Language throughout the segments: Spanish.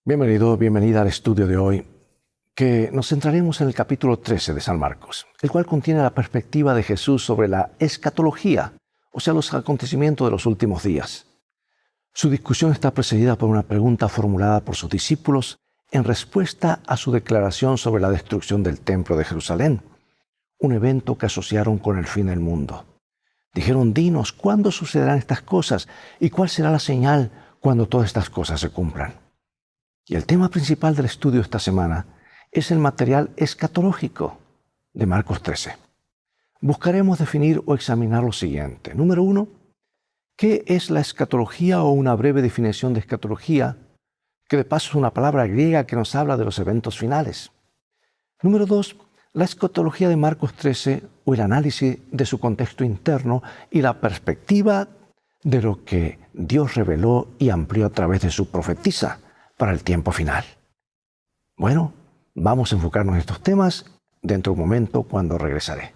Bienvenido, bienvenida al estudio de hoy, que nos centraremos en el capítulo 13 de San Marcos, el cual contiene la perspectiva de Jesús sobre la escatología, o sea, los acontecimientos de los últimos días. Su discusión está precedida por una pregunta formulada por sus discípulos en respuesta a su declaración sobre la destrucción del templo de Jerusalén, un evento que asociaron con el fin del mundo. Dijeron: dinos, ¿cuándo sucederán estas cosas? ¿Y cuál será la señal cuando todas estas cosas se cumplan? Y el tema principal del estudio esta semana es el material escatológico de Marcos 13. Buscaremos definir o examinar lo siguiente. Número 1, ¿qué es la escatología o una breve definición de escatología? Que de paso es una palabra griega que nos habla de los eventos finales. Número 2, la escatología de Marcos 13 o el análisis de su contexto interno y la perspectiva de lo que Dios reveló y amplió a través de su profetisa para el tiempo final. Bueno, vamos a enfocarnos en estos temas dentro de un momento cuando regresaré.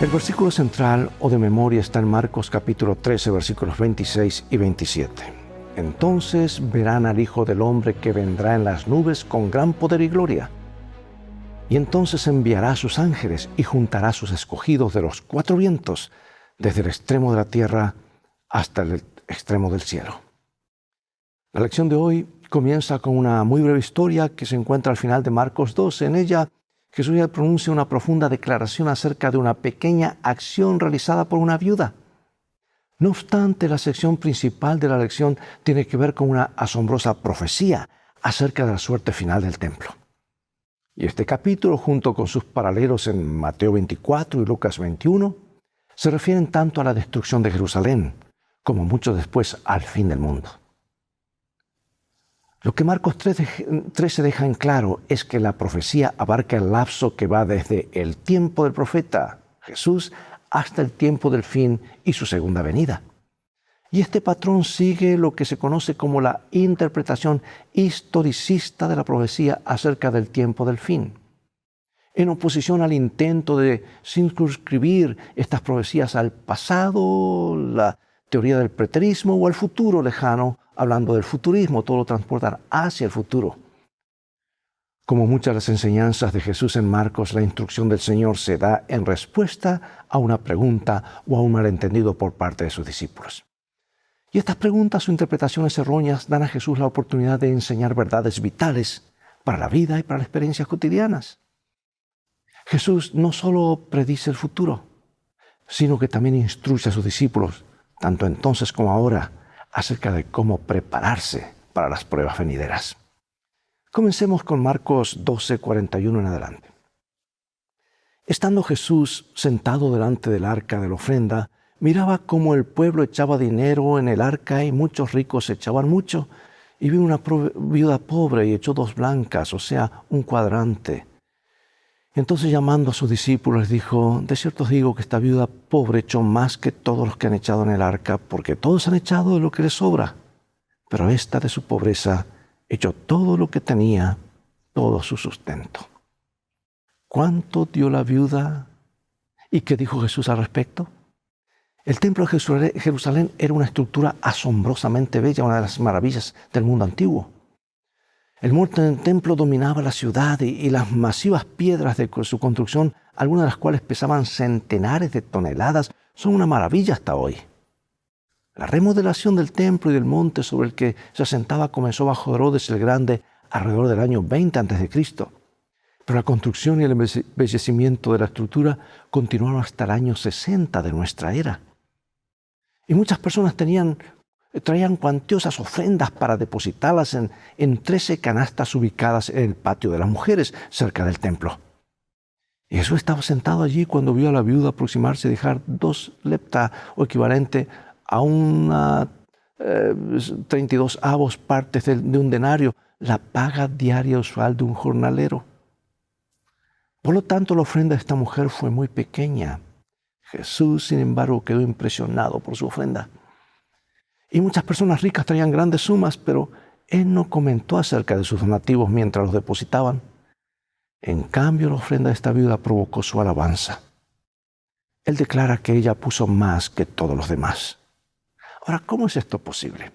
El versículo central o de memoria está en Marcos capítulo 13, versículos 26 y 27. Entonces verán al Hijo del Hombre que vendrá en las nubes con gran poder y gloria. Y entonces enviará a sus ángeles y juntará a sus escogidos de los cuatro vientos, desde el extremo de la tierra hasta el extremo del cielo. La lección de hoy comienza con una muy breve historia que se encuentra al final de Marcos 12. En ella, Jesús ya pronuncia una profunda declaración acerca de una pequeña acción realizada por una viuda. No obstante, la sección principal de la lección tiene que ver con una asombrosa profecía acerca de la suerte final del templo. Y este capítulo, junto con sus paralelos en Mateo 24 y Lucas 21, se refieren tanto a la destrucción de Jerusalén como mucho después al fin del mundo. Lo que Marcos 13 deja en claro es que la profecía abarca el lapso que va desde el tiempo del profeta Jesús hasta el tiempo del fin y su segunda venida. Y este patrón sigue lo que se conoce como la interpretación historicista de la profecía acerca del tiempo del fin, en oposición al intento de circunscribir estas profecías al pasado, la teoría del preterismo, o al futuro lejano, hablando del futurismo. Todo lo transportan hacia el futuro. Como muchas de las enseñanzas de Jesús en Marcos, la instrucción del Señor se da en respuesta a una pregunta o a un malentendido por parte de sus discípulos. Y estas preguntas o interpretaciones erróneas dan a Jesús la oportunidad de enseñar verdades vitales para la vida y para las experiencias cotidianas. Jesús no solo predice el futuro, sino que también instruye a sus discípulos, tanto entonces como ahora, acerca de cómo prepararse para las pruebas venideras. Comencemos con Marcos 12, 41 en adelante. Estando Jesús sentado delante del arca de la ofrenda, miraba cómo el pueblo echaba dinero en el arca y muchos ricos echaban mucho. Y vio una viuda pobre y echó 2 blancas, o sea, un cuadrante. Entonces, llamando a sus discípulos, les dijo: de cierto os digo que esta viuda pobre echó más que todos los que han echado en el arca, porque todos han echado de lo que les sobra. Pero esta de su pobreza echó todo lo que tenía, todo su sustento. ¿Cuánto dio la viuda? ¿Y qué dijo Jesús al respecto? El templo de Jerusalén era una estructura asombrosamente bella, una de las maravillas del mundo antiguo. El monte del templo dominaba la ciudad y las masivas piedras de su construcción, algunas de las cuales pesaban centenares de toneladas, son una maravilla hasta hoy. La remodelación del templo y del monte sobre el que se asentaba comenzó bajo Herodes el Grande alrededor del año 20 a.C., pero la construcción y el embellecimiento de la estructura continuaron hasta el año 60 de nuestra era. Y muchas personas traían cuantiosas ofrendas para depositarlas en 13 canastas ubicadas en el patio de las mujeres, cerca del templo. Y Jesús estaba sentado allí cuando vio a la viuda aproximarse y dejar 2 lepta, o equivalente a una 32 avos partes de un denario, la paga diaria usual de un jornalero. Por lo tanto, la ofrenda de esta mujer fue muy pequeña. Jesús, sin embargo, quedó impresionado por su ofrenda. Y muchas personas ricas traían grandes sumas, pero Él no comentó acerca de sus donativos mientras los depositaban. En cambio, la ofrenda de esta viuda provocó su alabanza. Él declara que ella puso más que todos los demás. Ahora, ¿cómo es esto posible?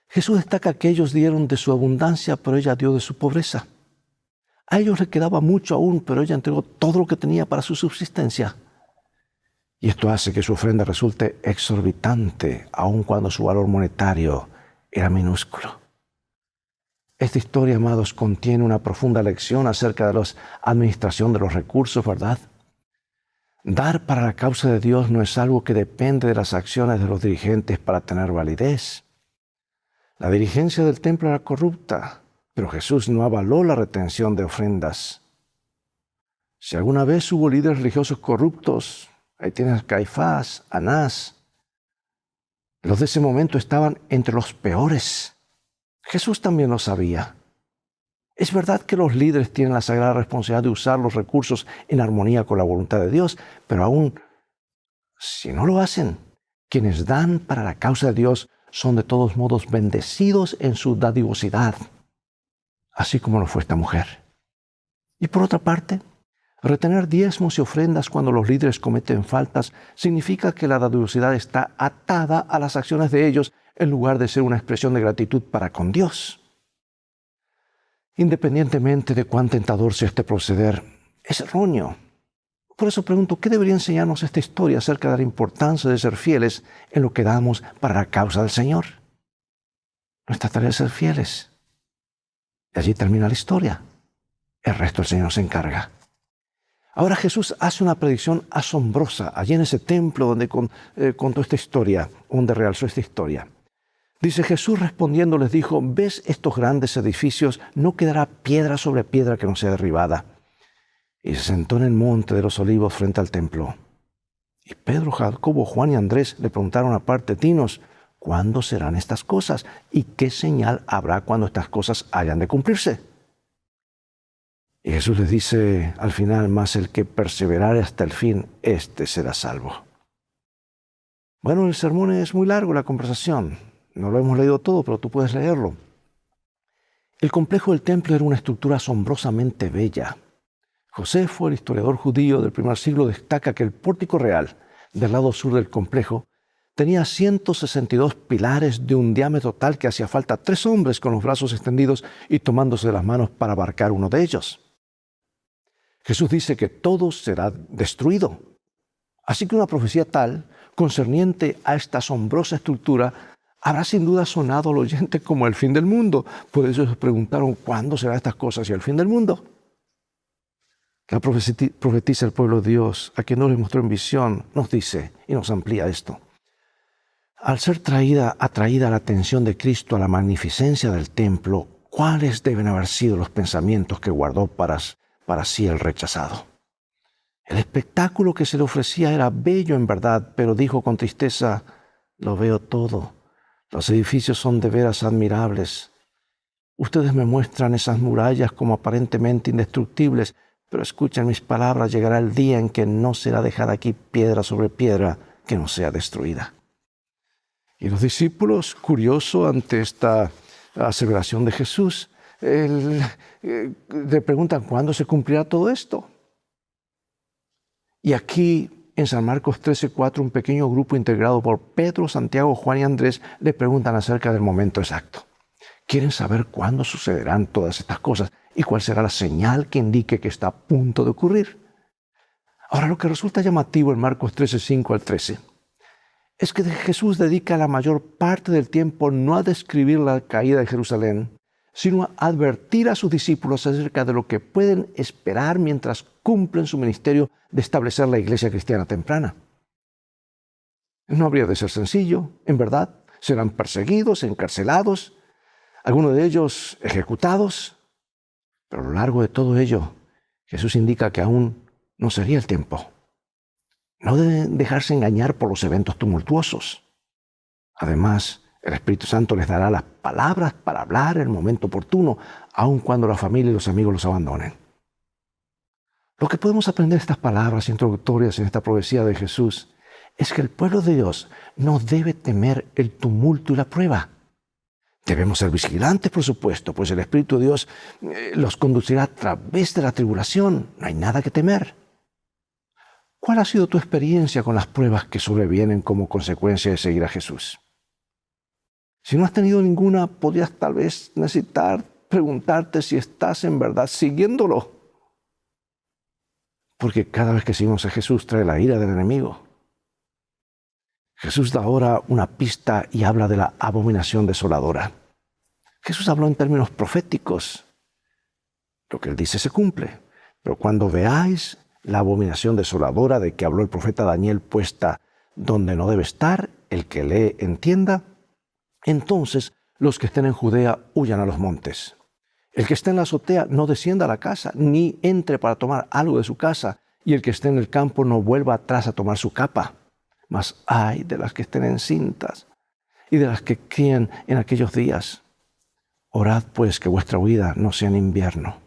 Jesús destaca que ellos dieron de su abundancia, pero ella dio de su pobreza. A ellos les quedaba mucho aún, pero ella entregó todo lo que tenía para su subsistencia. Y esto hace que su ofrenda resulte exorbitante, aun cuando su valor monetario era minúsculo. Esta historia, amados, contiene una profunda lección acerca de la administración de los recursos, ¿verdad? Dar para la causa de Dios no es algo que depende de las acciones de los dirigentes para tener validez. La dirigencia del templo era corrupta, pero Jesús no avaló la retención de ofrendas. Si alguna vez hubo líderes religiosos corruptos, ahí tienes a Caifás, Anás. Los de ese momento estaban entre los peores. Jesús también lo sabía. Es verdad que los líderes tienen la sagrada responsabilidad de usar los recursos en armonía con la voluntad de Dios, pero aún si no lo hacen, quienes dan para la causa de Dios son de todos modos bendecidos en su dadivosidad, así como lo fue esta mujer. Y por otra parte, retener diezmos y ofrendas cuando los líderes cometen faltas significa que la dadivosidad está atada a las acciones de ellos en lugar de ser una expresión de gratitud para con Dios. Independientemente de cuán tentador sea este proceder, es erróneo. Por eso pregunto, ¿qué debería enseñarnos esta historia acerca de la importancia de ser fieles en lo que damos para la causa del Señor? Nuestra tarea es ser fieles. Y allí termina la historia. El resto el Señor se encarga. Ahora Jesús hace una predicción asombrosa allí en ese templo donde contó esta historia, donde realzó esta historia. Dice, Jesús respondiendo les dijo, ¿ves estos grandes edificios? No quedará piedra sobre piedra que no sea derribada. Y se sentó en el monte de los olivos frente al templo. Y Pedro, Jacobo, Juan y Andrés le preguntaron aparte, dinos, ¿cuándo serán estas cosas? ¿Y qué señal habrá cuando estas cosas hayan de cumplirse? Y Jesús les dice al final, mas el que perseverare hasta el fin, éste será salvo. Bueno, el sermón es muy largo, la conversación. No lo hemos leído todo, pero tú puedes leerlo. El complejo del templo era una estructura asombrosamente bella. Josefo, el historiador judío del primer siglo, destaca que el pórtico real del lado sur del complejo tenía 162 pilares de un diámetro tal que hacía falta 3 hombres con los brazos extendidos y tomándose de las manos para abarcar uno de ellos. Jesús dice que todo será destruido. Así que una profecía tal, concerniente a esta asombrosa estructura, habrá sin duda sonado al oyente como el fin del mundo. Por eso se preguntaron, ¿cuándo serán estas cosas y el fin del mundo? La profetiza el pueblo de Dios, a quien no les mostró en visión, nos dice y nos amplía esto. Al ser atraída la atención de Cristo a la magnificencia del templo, ¿cuáles deben haber sido los pensamientos que guardó para sí el rechazado? El espectáculo que se le ofrecía era bello en verdad, pero dijo con tristeza, lo veo todo. Los edificios son de veras admirables. Ustedes me muestran esas murallas como aparentemente indestructibles, pero escuchen mis palabras, llegará el día en que no será dejada aquí piedra sobre piedra que no sea destruida. Y los discípulos, curiosos ante esta aseveración de Jesús, le preguntan, ¿cuándo se cumplirá todo esto? Y aquí, en San Marcos 13:4, un pequeño grupo integrado por Pedro, Santiago, Juan y Andrés le preguntan acerca del momento exacto. Quieren saber cuándo sucederán todas estas cosas y cuál será la señal que indique que está a punto de ocurrir. Ahora, lo que resulta llamativo en Marcos 13:5 al 13 es que Jesús dedica la mayor parte del tiempo no a describir la caída de Jerusalén, sino a advertir a sus discípulos acerca de lo que pueden esperar mientras cumplen su ministerio de establecer la iglesia cristiana temprana. No habría de ser sencillo, en verdad. Serán perseguidos, encarcelados, algunos de ellos ejecutados, pero a lo largo de todo ello, Jesús indica que aún no sería el tiempo. No deben dejarse engañar por los eventos tumultuosos. Además, el Espíritu Santo les dará las palabras para hablar en el momento oportuno, aun cuando la familia y los amigos los abandonen. Lo que podemos aprender de estas palabras introductorias en esta profecía de Jesús es que el pueblo de Dios no debe temer el tumulto y la prueba. Debemos ser vigilantes, por supuesto, pues el Espíritu de Dios los conducirá a través de la tribulación. No hay nada que temer. ¿Cuál ha sido tu experiencia con las pruebas que sobrevienen como consecuencia de seguir a Jesús? Si no has tenido ninguna, podrías tal vez necesitar preguntarte si estás en verdad siguiéndolo. Porque cada vez que seguimos a Jesús trae la ira del enemigo. Jesús da ahora una pista y habla de la abominación desoladora. Jesús habló en términos proféticos. Lo que él dice se cumple. Pero cuando veáis la abominación desoladora de que habló el profeta Daniel puesta donde no debe estar, el que lee entienda, entonces los que estén en Judea huyan a los montes. El que esté en la azotea no descienda a la casa, ni entre para tomar algo de su casa, y el que esté en el campo no vuelva atrás a tomar su capa. Mas ay de las que estén encintas y de las que críen en aquellos días. Orad pues que vuestra huida no sea en invierno.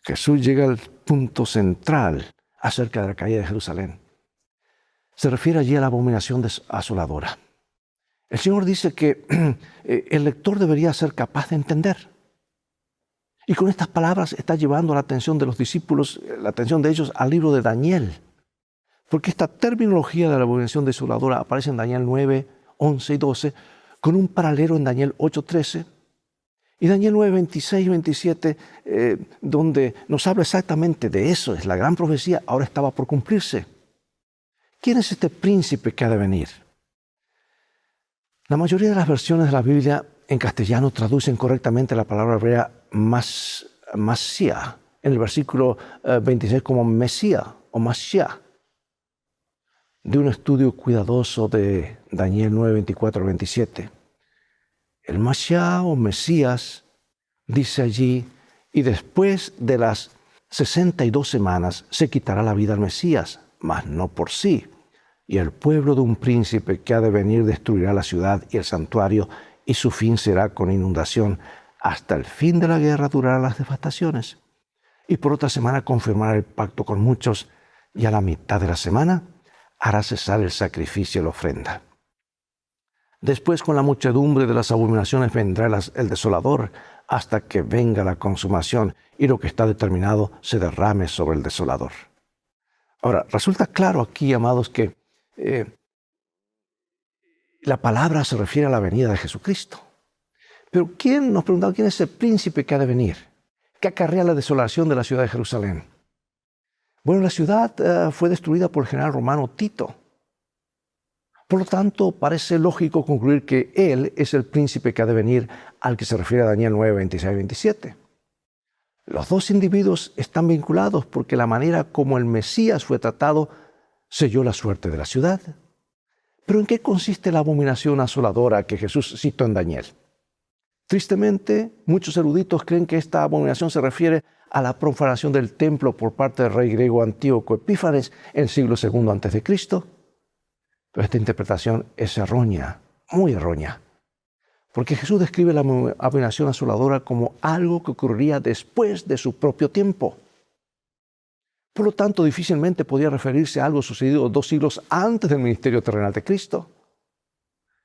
Jesús llega al punto central acerca de la caída de Jerusalén. Se refiere allí a la abominación asoladora. El Señor dice que el lector debería ser capaz de entender. Y con estas palabras está llevando la atención de los discípulos, la atención de ellos al libro de Daniel. Porque esta terminología de la abominación desoladora aparece en Daniel 9, 11 y 12, con un paralelo en Daniel 8, 13, y Daniel 9, 26 y 27, donde nos habla exactamente de eso. Es la gran profecía, ahora estaba por cumplirse. ¿Quién es este príncipe que ha de venir? La mayoría de las versiones de la Biblia en castellano traducen correctamente la palabra hebrea Masía, en el versículo 26 como Mesías o Mashiach. De un estudio cuidadoso de Daniel 9, 24 al 27. El Mashiach o Mesías dice allí, y después de las 62 semanas se quitará la vida al Mesías, mas no por sí. Y el pueblo de un príncipe que ha de venir destruirá la ciudad y el santuario, y su fin será con inundación. Hasta el fin de la guerra durarán las devastaciones. Y por otra semana confirmará el pacto con muchos, y a la mitad de la semana hará cesar el sacrificio y la ofrenda. Después, con la muchedumbre de las abominaciones vendrá el desolador, hasta que venga la consumación y lo que está determinado se derrame sobre el desolador. Ahora, resulta claro aquí, amados, que la palabra se refiere a la venida de Jesucristo. Pero nos preguntaba quién es el príncipe que ha de venir, que acarrea la desolación de la ciudad de Jerusalén. Bueno, la ciudad fue destruida por el general romano Tito. Por lo tanto, parece lógico concluir que él es el príncipe que ha de venir al que se refiere a Daniel 9, 26 y 27. Los dos individuos están vinculados porque la manera como el Mesías fue tratado selló la suerte de la ciudad. Pero ¿en qué consiste la abominación asoladora que Jesús citó en Daniel? Tristemente, muchos eruditos creen que esta abominación se refiere a la profanación del templo por parte del rey griego Antíoco Epífanes en el siglo II a.C. Pero esta interpretación es errónea, muy errónea, porque Jesús describe la abominación asoladora como algo que ocurriría después de su propio tiempo. Por lo tanto, difícilmente podía referirse a algo sucedido 2 siglos antes del ministerio terrenal de Cristo.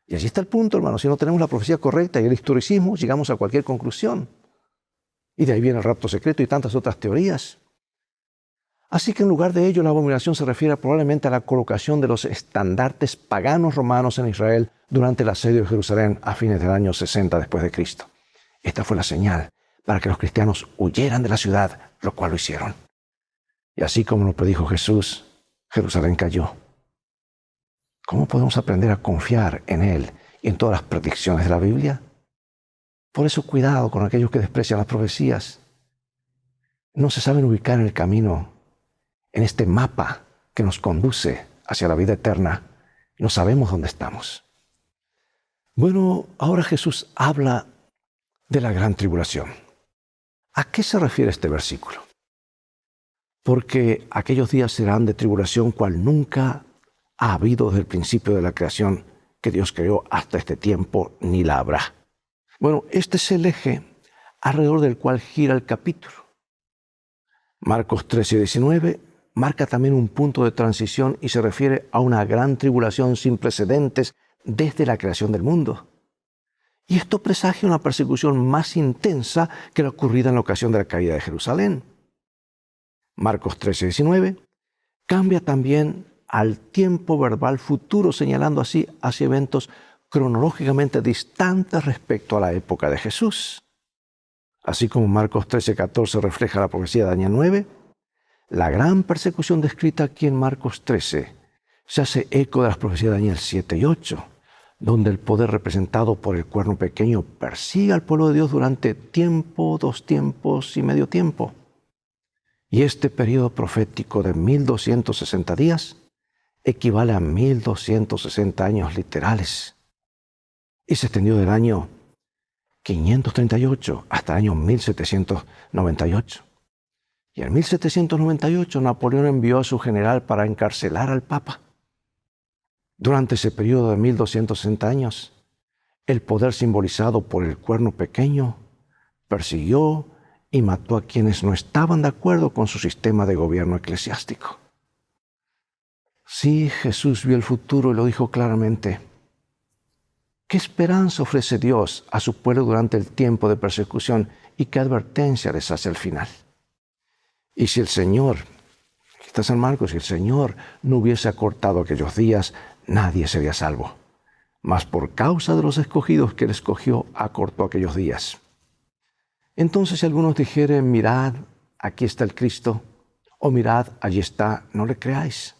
Y allí está el punto, hermanos. Si no tenemos la profecía correcta y el historicismo, llegamos a cualquier conclusión. Y de ahí viene el rapto secreto y tantas otras teorías. Así que en lugar de ello, la abominación se refiere probablemente a la colocación de los estandartes paganos romanos en Israel durante el asedio de Jerusalén a fines del año 60 después de Cristo. Esta fue la señal para que los cristianos huyeran de la ciudad, lo cual lo hicieron. Y así como lo predijo Jesús, Jerusalén cayó. ¿Cómo podemos aprender a confiar en Él y en todas las predicciones de la Biblia? Por eso cuidado con aquellos que desprecian las profecías. No se saben ubicar en el camino, en este mapa que nos conduce hacia la vida eterna. No sabemos dónde estamos. Bueno, ahora Jesús habla de la gran tribulación. ¿A qué se refiere este versículo? Porque aquellos días serán de tribulación cual nunca ha habido desde el principio de la creación que Dios creó hasta este tiempo, ni la habrá. Bueno, este es el eje alrededor del cual gira el capítulo. Marcos 13 y 19 marca también un punto de transición y se refiere a una gran tribulación sin precedentes desde la creación del mundo. Y esto presagia una persecución más intensa que la ocurrida en la ocasión de la caída de Jerusalén. Marcos 13:19 cambia también al tiempo verbal futuro, señalando así hacia eventos cronológicamente distantes respecto a la época de Jesús. Así como Marcos 13:14 refleja la profecía de Daniel 9, la gran persecución descrita aquí en Marcos 13 se hace eco de las profecías de Daniel 7 y 8, donde el poder representado por el cuerno pequeño persigue al pueblo de Dios durante tiempo, 2 tiempos y medio tiempo. Y este periodo profético de 1260 días equivale a 1260 años literales y se extendió del año 538 hasta el año 1798. Y en 1798 Napoleón envió a su general para encarcelar al Papa. Durante ese periodo de 1260 años, el poder simbolizado por el cuerno pequeño persiguió y mató a quienes no estaban de acuerdo con su sistema de gobierno eclesiástico. Sí, Jesús vio el futuro y lo dijo claramente. ¿Qué esperanza ofrece Dios a su pueblo durante el tiempo de persecución y qué advertencia les hace al final? Y si el Señor, aquí está San Marcos, si el Señor no hubiese acortado aquellos días, nadie sería salvo. Mas por causa de los escogidos que Él escogió, acortó aquellos días. Entonces, si algunos dijeren, mirad, aquí está el Cristo, o mirad, allí está, no le creáis.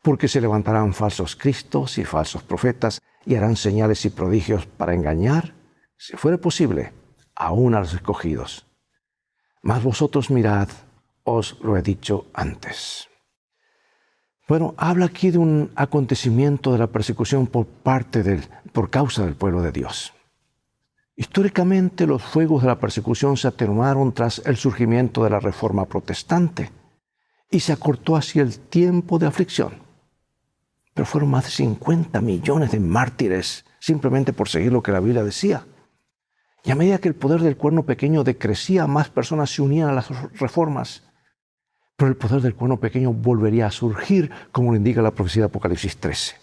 Porque se levantarán falsos cristos y falsos profetas y harán señales y prodigios para engañar, si fuere posible, aún a los escogidos. Mas vosotros mirad, os lo he dicho antes. Bueno, habla aquí de un acontecimiento de la persecución por causa del pueblo de Dios. Históricamente, los fuegos de la persecución se atenuaron tras el surgimiento de la Reforma Protestante y se acortó así el tiempo de aflicción. Pero fueron más de 50 millones de mártires simplemente por seguir lo que la Biblia decía. Y a medida que el poder del cuerno pequeño decrecía, más personas se unían a las reformas. Pero el poder del cuerno pequeño volvería a surgir, como lo indica la profecía de Apocalipsis 13.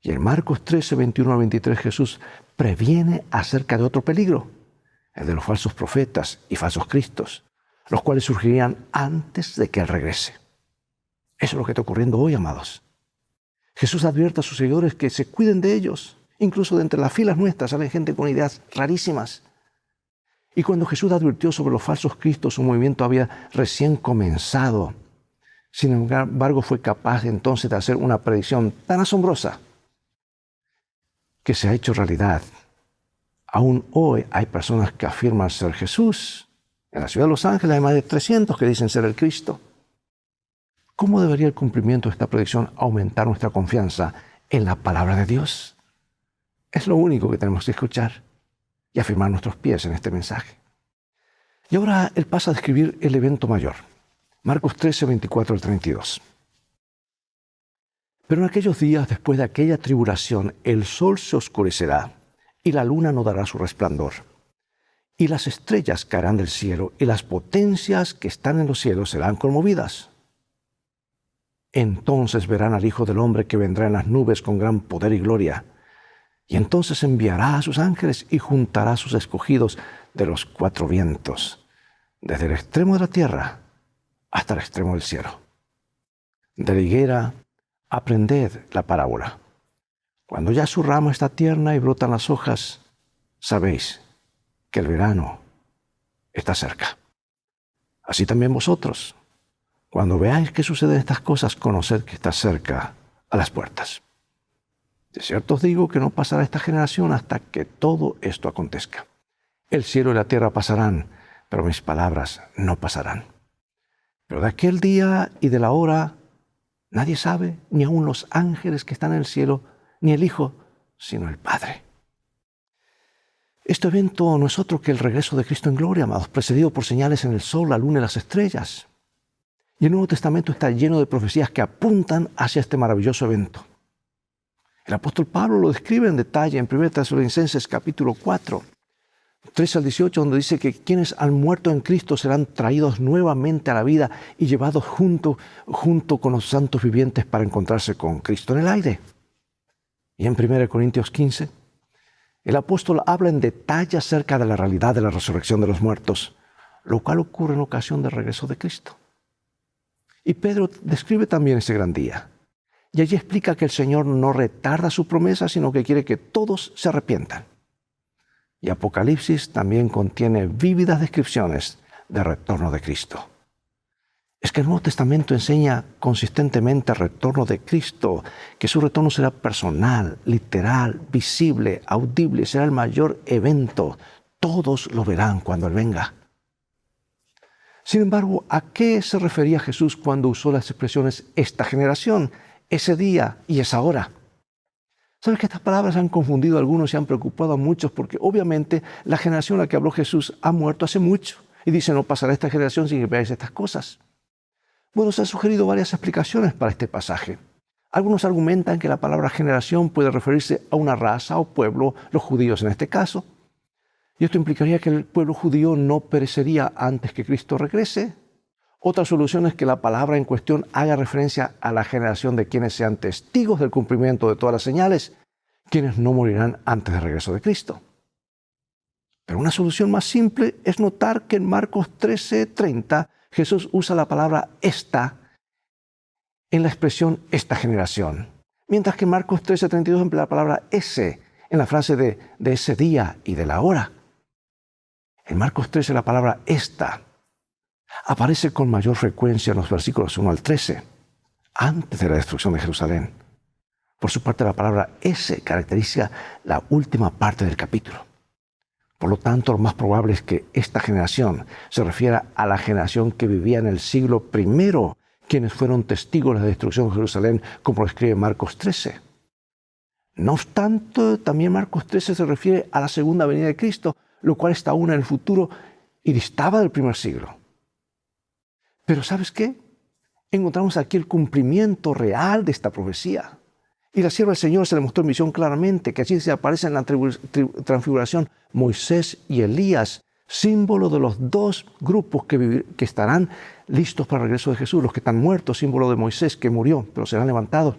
Y en Marcos 13, 21 al 23, Jesús previene acerca de otro peligro, el de los falsos profetas y falsos cristos, los cuales surgirían antes de que Él regrese. Eso es lo que está ocurriendo hoy, amados. Jesús advierte a sus seguidores que se cuiden de ellos. Incluso de entre las filas nuestras sale gente con ideas rarísimas. Y cuando Jesús advirtió sobre los falsos cristos, su movimiento había recién comenzado. Sin embargo, fue capaz entonces de hacer una predicción tan asombrosa que se ha hecho realidad. Aún hoy hay personas que afirman ser Jesús. En la ciudad de Los Ángeles hay más de 300 que dicen ser el Cristo. ¿Cómo debería el cumplimiento de esta predicción aumentar nuestra confianza en la palabra de Dios? Es lo único que tenemos que escuchar y afirmar nuestros pies en este mensaje. Y ahora Él pasa a describir el evento mayor. Marcos 13, 24 al 32. Pero en aquellos días, después de aquella tribulación, el sol se oscurecerá y la luna no dará su resplandor. Y las estrellas caerán del cielo y las potencias que están en los cielos serán conmovidas. Entonces verán al Hijo del Hombre que vendrá en las nubes con gran poder y gloria. Y entonces enviará a sus ángeles y juntará a sus escogidos de los 4 vientos, desde el extremo de la tierra hasta el extremo del cielo. De la higuera, aprended la parábola. Cuando ya su rama está tierna y brotan las hojas, sabéis que el verano está cerca. Así también vosotros, cuando veáis que suceden estas cosas, conoced que está cerca a las puertas. De cierto os digo que no pasará esta generación hasta que todo esto acontezca. El cielo y la tierra pasarán, pero mis palabras no pasarán. Pero de aquel día y de la hora nadie sabe, ni aun los ángeles que están en el cielo, ni el Hijo, sino el Padre. Este evento no es otro que el regreso de Cristo en gloria, amados, precedido por señales en el sol, la luna y las estrellas. Y el Nuevo Testamento está lleno de profecías que apuntan hacia este maravilloso evento. El apóstol Pablo lo describe en detalle en 1 Tesalonicenses capítulo 4, 13 al 18, donde dice que quienes han muerto en Cristo serán traídos nuevamente a la vida y llevados junto con los santos vivientes para encontrarse con Cristo en el aire. Y en 1 Corintios 15, El apóstol habla en detalle acerca de la realidad de la resurrección de los muertos, lo cual ocurre en ocasión del regreso de Cristo. Y Pedro describe también ese gran día. Y allí explica que el Señor no retarda su promesa, sino que quiere que todos se arrepientan. Y Apocalipsis también contiene vívidas descripciones del retorno de Cristo. Es que el Nuevo Testamento enseña consistentemente el retorno de Cristo, que su retorno será personal, literal, visible, audible, será el mayor evento. Todos lo verán cuando Él venga. Sin embargo, ¿a qué se refería Jesús cuando usó las expresiones esta generación, ese día y esa hora? ¿Sabes que estas palabras han confundido a algunos y han preocupado a muchos? Porque obviamente la generación a la que habló Jesús ha muerto hace mucho. Y dice, no pasará esta generación sin que veáis estas cosas. Bueno, se han sugerido varias explicaciones para este pasaje. Algunos argumentan que la palabra generación puede referirse a una raza o pueblo, los judíos en este caso. Y esto implicaría que el pueblo judío no perecería antes que Cristo regrese. Otra solución es que la palabra en cuestión haga referencia a la generación de quienes sean testigos del cumplimiento de todas las señales, quienes no morirán antes del regreso de Cristo. Pero una solución más simple es notar que en Marcos 13:30 Jesús usa la palabra esta en la expresión esta generación, mientras que en Marcos 13:32 emplea la palabra ese en la frase de ese día y de la hora. En Marcos 13 la palabra esta aparece con mayor frecuencia en los versículos 1 al 13, antes de la destrucción de Jerusalén. Por su parte, la palabra ese caracteriza la última parte del capítulo. Por lo tanto, lo más probable es que esta generación se refiera a la generación que vivía en el siglo I, quienes fueron testigos de la destrucción de Jerusalén, como lo escribe Marcos 13. No obstante, también Marcos 13 se refiere a la segunda venida de Cristo, lo cual está aún en el futuro y distaba del primer siglo. Pero ¿sabes qué? Encontramos aquí el cumplimiento real de esta profecía. Y la sierva del Señor se le mostró en visión claramente, que allí se aparecen en la transfiguración Moisés y Elías, símbolo de los dos grupos que estarán listos para el regreso de Jesús. Los que están muertos, símbolo de Moisés que murió, pero serán levantados.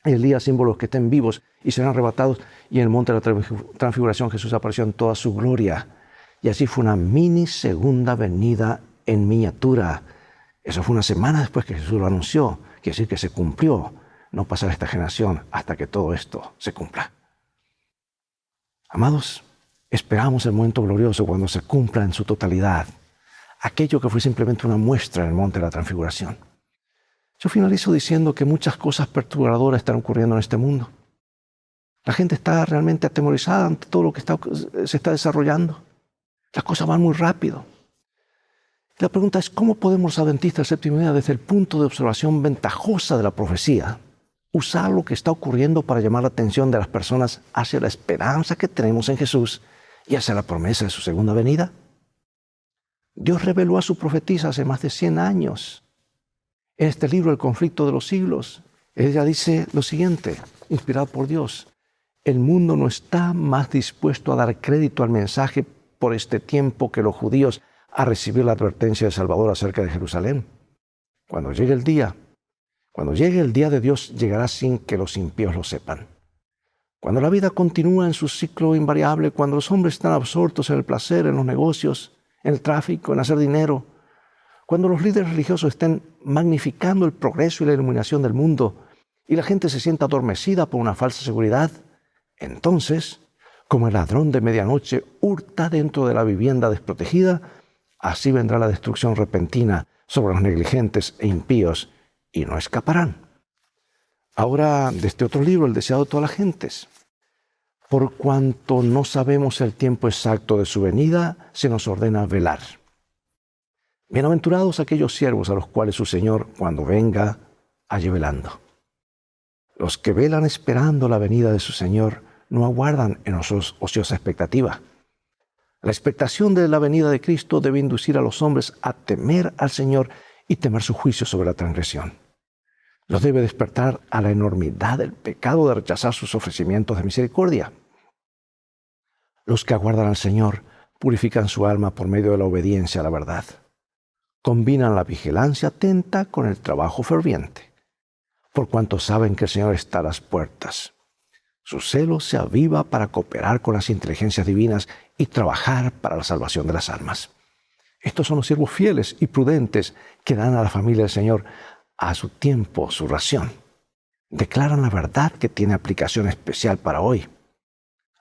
Y Elías, símbolo de los que estén vivos y serán arrebatados. Y en el monte de la transfiguración Jesús apareció en toda su gloria. Y así fue una mini segunda venida en miniatura. Eso fue una semana después que Jesús lo anunció. Quiere decir que se cumplió. No pasará esta generación hasta que todo esto se cumpla. Amados, esperamos el momento glorioso cuando se cumpla en su totalidad aquello que fue simplemente una muestra en el monte de la transfiguración. Yo finalizo diciendo que muchas cosas perturbadoras están ocurriendo en este mundo. La gente está realmente atemorizada ante todo lo que se está desarrollando. Las cosas van muy rápido. La pregunta es, ¿cómo podemos los adventistas del séptimo día, desde el punto de observación ventajosa de la profecía, usar lo que está ocurriendo para llamar la atención de las personas hacia la esperanza que tenemos en Jesús y hacia la promesa de su segunda venida? Dios reveló a su profetisa hace más de 100 años. En este libro, El conflicto de los siglos, ella dice lo siguiente, inspirado por Dios: el mundo no está más dispuesto a dar crédito al mensaje por este tiempo que los judíos a recibir la advertencia del Salvador acerca de Jerusalén. Cuando llegue el día de Dios, llegará sin que los impíos lo sepan. Cuando la vida continúa en su ciclo invariable, cuando los hombres están absortos en el placer, en los negocios, en el tráfico, en hacer dinero, cuando los líderes religiosos estén magnificando el progreso y la iluminación del mundo y la gente se sienta adormecida por una falsa seguridad, entonces, como el ladrón de medianoche hurta dentro de la vivienda desprotegida, así vendrá la destrucción repentina sobre los negligentes e impíos y no escaparán. Ahora, de este otro libro, El deseado de todas las gentes. Por cuanto no sabemos el tiempo exacto de su venida, se nos ordena velar. Bienaventurados aquellos siervos a los cuales su Señor, cuando venga, halle velando. Los que velan esperando la venida de su Señor no aguardan en ociosa expectativa. La expectación de la venida de Cristo debe inducir a los hombres a temer al Señor y temer su juicio sobre la transgresión. Los debe despertar a la enormidad del pecado de rechazar sus ofrecimientos de misericordia. Los que aguardan al Señor purifican su alma por medio de la obediencia a la verdad. Combinan la vigilancia atenta con el trabajo ferviente, por cuanto saben que el Señor está a las puertas. Su celo se aviva para cooperar con las inteligencias divinas y trabajar para la salvación de las almas. Estos son los siervos fieles y prudentes que dan a la familia del Señor a su tiempo su ración. Declaran la verdad que tiene aplicación especial para hoy.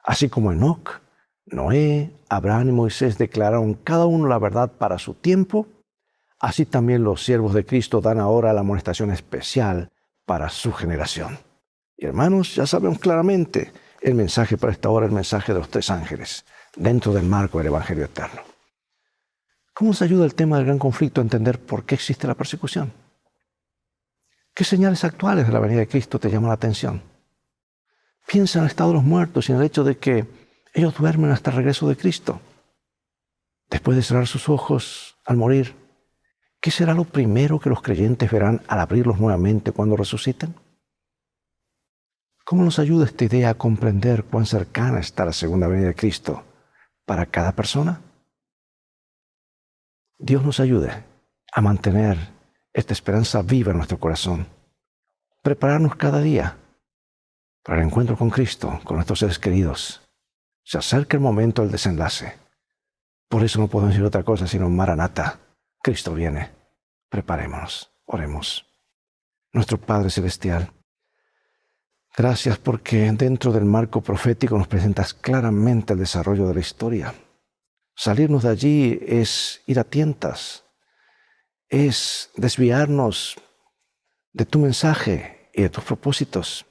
Así como Enoc, Noé, Abraham y Moisés declararon cada uno la verdad para su tiempo, así también los siervos de Cristo dan ahora la amonestación especial para su generación. Y hermanos, ya sabemos claramente el mensaje para esta hora, el mensaje de los 3 ángeles, dentro del marco del Evangelio eterno. ¿Cómo nos ayuda el tema del gran conflicto a entender por qué existe la persecución? ¿Qué señales actuales de la venida de Cristo te llaman la atención? Piensa en el estado de los muertos y en el hecho de que ellos duermen hasta el regreso de Cristo. Después de cerrar sus ojos al morir, ¿qué será lo primero que los creyentes verán al abrirlos nuevamente cuando resuciten? ¿Cómo nos ayuda esta idea a comprender cuán cercana está la segunda venida de Cristo para cada persona? Dios nos ayude a mantener esta esperanza viva en nuestro corazón. Prepararnos cada día para el encuentro con Cristo, con nuestros seres queridos. Se acerca el momento del desenlace. Por eso no podemos decir otra cosa sino Maranatha. Cristo viene. Preparémonos. Oremos. Nuestro Padre Celestial, gracias porque dentro del marco profético nos presentas claramente el desarrollo de la historia. Salirnos de allí es ir a tientas, es desviarnos de tu mensaje y de tus propósitos.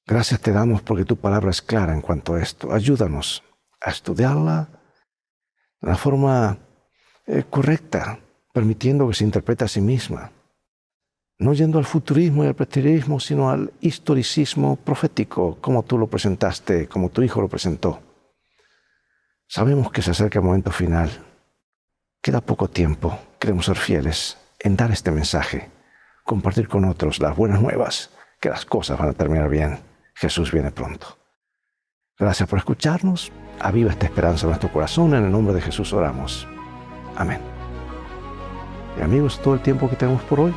Gracias te damos porque tu palabra es clara en cuanto a esto. Ayúdanos a estudiarla de una forma correcta, permitiendo que se interprete a sí misma. No yendo al futurismo y al preterismo, sino al historicismo profético, como tú lo presentaste, como tu Hijo lo presentó. Sabemos que se acerca el momento final. Queda poco tiempo. Queremos ser fieles en dar este mensaje, compartir con otros las buenas nuevas, que las cosas van a terminar bien. Jesús viene pronto. Gracias por escucharnos. Aviva esta esperanza en nuestro corazón. En el nombre de Jesús oramos. Amén. Y amigos, todo el tiempo que tenemos por hoy.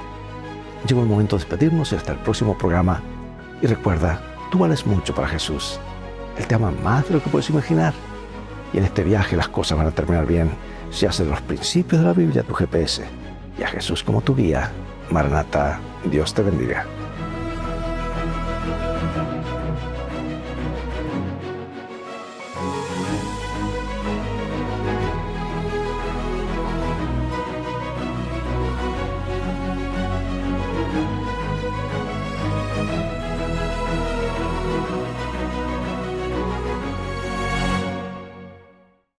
Llegó el momento de despedirnos y hasta el próximo programa. Y recuerda, tú vales mucho para Jesús. Él te ama más de lo que puedes imaginar. Y en este viaje las cosas van a terminar bien si haces los principios de la Biblia tu GPS y a Jesús como tu guía. Maranatha, Dios te bendiga.